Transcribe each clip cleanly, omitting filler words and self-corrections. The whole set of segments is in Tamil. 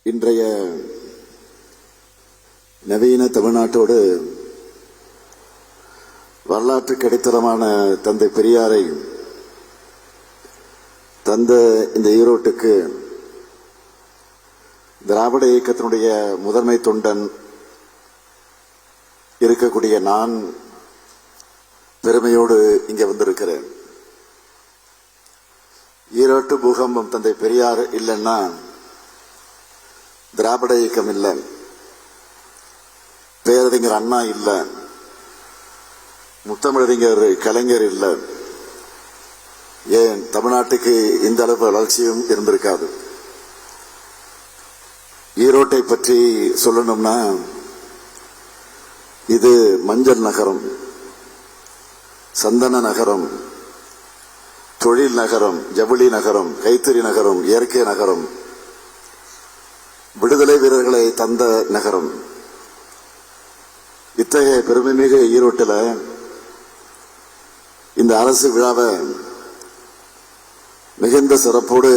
இன்றைய நவீன தமிழ்நாட்டோடு வரலாற்று கிடைத்தளமான தந்தை பெரியாரை தந்த இந்த ஈரோட்டுக்கு திராவிட இயக்கத்தினுடைய முதன்மை தொண்டன் இருக்கக்கூடிய நான் பெருமையோடு இங்கே வந்திருக்கிறேன். ஈரோட்டு பூகம்பம் தந்தை பெரியார் இல்லைன்னா திராவிட இயக்கம் இல்லை, பேரறிஞர் அண்ணா இல்லை, முத்தமிழறிஞர் கலைஞர் இல்லை, ஏன் தமிழ்நாட்டுக்கு இந்த அளவு வளர்ச்சியும் இருந்திருக்காது. ஈரோட்டை பற்றி சொல்லணும்னா இது மஞ்சள் நகரம், சந்தன நகரம், தொழில் நகரம், ஜவுளி நகரம், கைத்தறி நகரம், இயற்கை நகரம், விடுதலை வீரர்களை தந்த நகரம். இத்தகைய பெருமைமிகு ஈரோட்டில் இந்த அரசு விழாவை மிகுந்த சிறப்போடு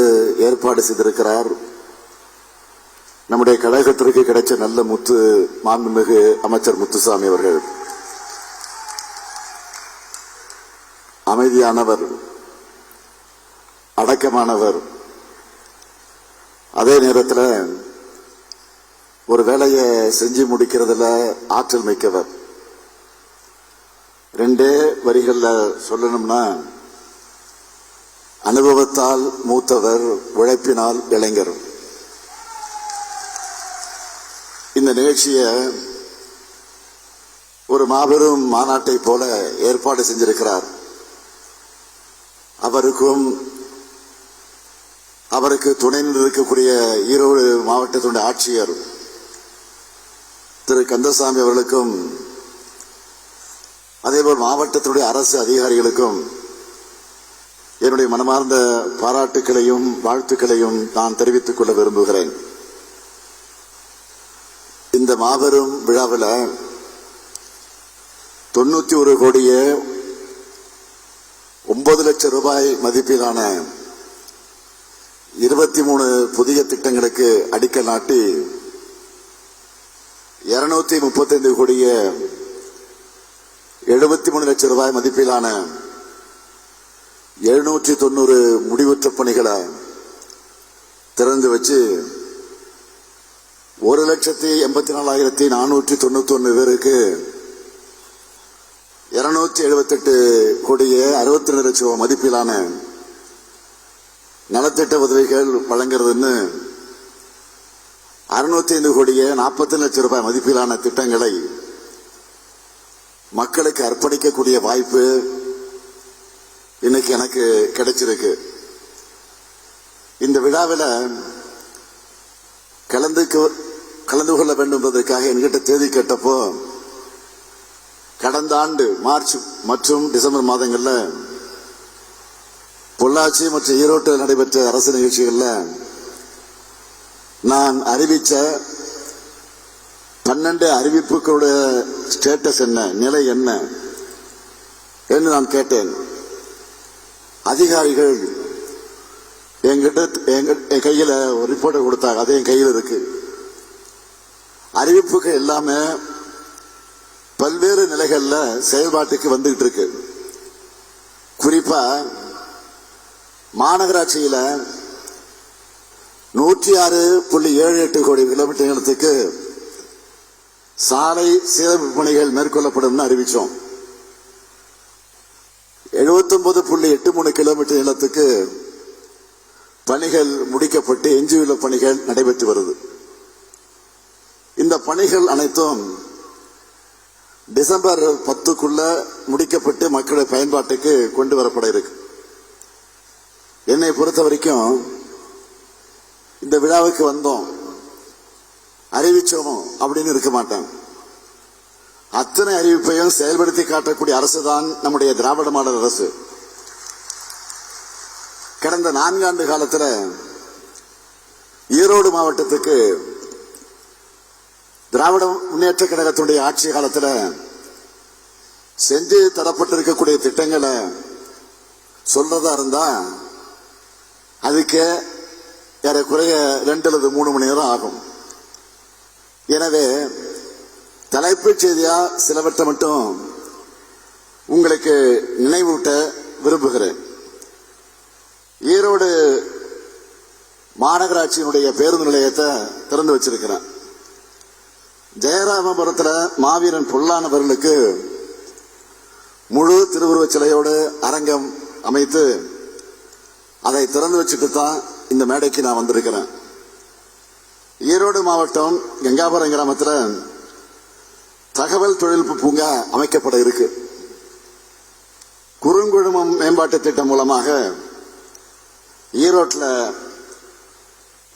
ஏற்பாடு செய்திருக்கிறார் நம்முடைய கழகத்திற்கு கிடைச்ச நல்ல முத்து மாண்புமிகு அமைச்சர் முத்துசாமி அவர்கள். அமைதியானவர், அடக்கமானவர், அதே நேரத்தில் ஒரு வேலையை செஞ்சு முடிக்கிறதுல ஆற்றல் மிக்கவர். ரெண்டே வரிகள்ல சொல்லணும்னா அனுபவத்தால் மூத்தவர், உழைப்பினால் இளைஞர். இந்த நிகழ்ச்சியை ஒரு மாபெரும் மாநாட்டை போல ஏற்பாடு செஞ்சிருக்கிறார். அவருக்கு துணை இருக்கக்கூடிய ஈரோடு மாவட்டத்தினுடைய ஆட்சியர் திரு கந்தசாமி அவர்களுக்கும், அதேபோல் மாவட்டத்தினுடைய அரசு அதிகாரிகளுக்கும் என்னுடைய மனமார்ந்த பாராட்டுக்களையும் வாழ்த்துக்களையும் நான் தெரிவித்துக் கொள்ள விரும்புகிறேன். இந்த மாபெரும் விழாவில் 91 கோடியே 9 லட்சம் ரூபாய் மதிப்பிலான 23 புதிய திட்டங்களுக்கு அடிக்கல் நாட்டி 235 கோடியே 73 லட்சம் ரூபாய் மதிப்பிலான 790 முடிவுற்ற பணிகளை திறந்து வச்சு 1,84,491 பேருக்கு 278 கோடியே 62 லட்சம் ரூபாய் மதிப்பிலான நலத்திட்ட உதவிகள் வழங்குறதுன்னு 605 கோடியே 40 லட்சம் ரூபாய் மதிப்பிலான திட்டங்களை மக்களுக்கு அர்ப்பணிக்கக்கூடிய வாய்ப்பு இன்னைக்கு எனக்கு கிடைச்சிருக்கு. இந்த விழாவில் கலந்து கொள்ள வேண்டும் என்பதற்காக என்கிட்ட தேதி கேட்டப்போ கடந்த ஆண்டு மார்ச் மற்றும் டிசம்பர் மாதங்களில் பொள்ளாச்சி மற்றும் ஈரோட்டில் நடைபெற்ற அரசு நிகழ்ச்சிகளில் நான் அறிவித்த 12 அறிவிப்புகளுடைய ஸ்டேட்டஸ் என்ன, நிலை என்ன என்று நான் கேட்டேன். அதிகாரிகள் என் கையில் ஒரு ரிப்போர்ட்டை கொடுத்தாங்க. அது என் கையில் இருக்கு. அறிவிப்புகள் எல்லாமே பல்வேறு நிலைகளில் செயல்பாட்டுக்கு வந்துகிட்டு இருக்கு. குறிப்பா மாநகராட்சியில் 106.78 கோடி கிலோமீட்டர் நீளத்துக்கு சாலை சீரமைப்பு பணிகள் மேற்கொள்ளப்படும் அறிவிச்சோம். 79.83 கிலோமீட்டர் நீளத்துக்கு பணிகள் முடிக்கப்பட்டு எஞ்சியுள்ள பணிகள் நடைபெற்று வருது. இந்த பணிகள் அனைத்தும் டிசம்பர் 10க்குள்ள முடிக்கப்பட்டு மக்களுடைய பயன்பாட்டுக்கு கொண்டு வரப்பட இருக்கு. என்னை பொறுத்த வரைக்கும் இந்த விழாவுக்கு வந்தோம், அறிவிச்சோம் அப்படின்னு இருக்க மாட்டேன். அத்தனை அறிவிப்பையும் செயல்படுத்தி காட்டக்கூடிய அரசு தான் நம்முடைய திராவிட மாடல் அரசு. கடந்த 4 ஆண்டு காலத்தில் ஈரோடு மாவட்டத்துக்கு திராவிட முன்னேற்ற கழகத்துடைய ஆட்சி காலத்தில் செஞ்சு தரப்பட்டிருக்கக்கூடிய திட்டங்களை சொல்றதா இருந்தா அதுக்கு ஏறக்குறைய 2 அல்லது 3 மணி நேரம் ஆகும். எனவே தலைப்புச் செய்தியா சிலவற்றை மட்டும் உங்களுக்கு நினைவூட்ட விரும்புகிறேன். ஈரோடு மாநகராட்சியினுடைய பேருந்து நிலையத்தை திறந்து வச்சிருக்கிறேன். ஜெயராமபுரத்தில் மாவீரன் பொல்லானவர்களுக்கு முழு திருவுருவச் சிலையோடு அரங்கம் அமைத்து அதை திறந்து வச்சுட்டு தான் இந்த மேடைக்கு நான் வந்திருக்கிறேன். ஈரோடு மாவட்டம் கங்காபுரம் கிராமத்தில் தகவல் தொழில்நுட்ப பூங்கா அமைக்கப்பட இருக்கு. குறுங்குழுமம் மேம்பாட்டு திட்டம் மூலமாக ஈரோட்டில்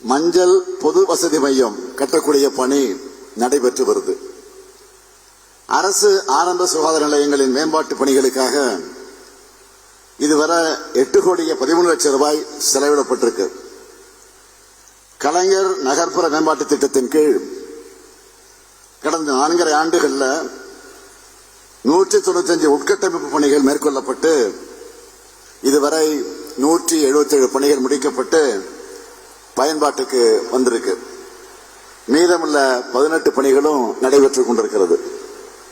மஞ்சள் பொது வசதி மையம் கட்டக்கூடிய பணி நடைபெற்று வருது. அரசு ஆரம்ப சுகாதார நிலையங்களின் மேம்பாட்டு பணிகளுக்காக இதுவரை 8,13,00,000 செலவிடப்பட்டிருக்கு. கலைஞர் நகர்ப்புற மேம்பாட்டு திட்டத்தின் கீழ் கடந்த 4.5 ஆண்டுகளில் 195 உட்கட்டமைப்பு பணிகள் மேற்கொள்ளப்பட்டு இதுவரை 177 பணிகள் முடிக்கப்பட்டு பயன்பாட்டுக்கு வந்திருக்கு. மீதமுள்ள 18 பணிகளும் நடைபெற்றுக் கொண்டிருக்கிறது.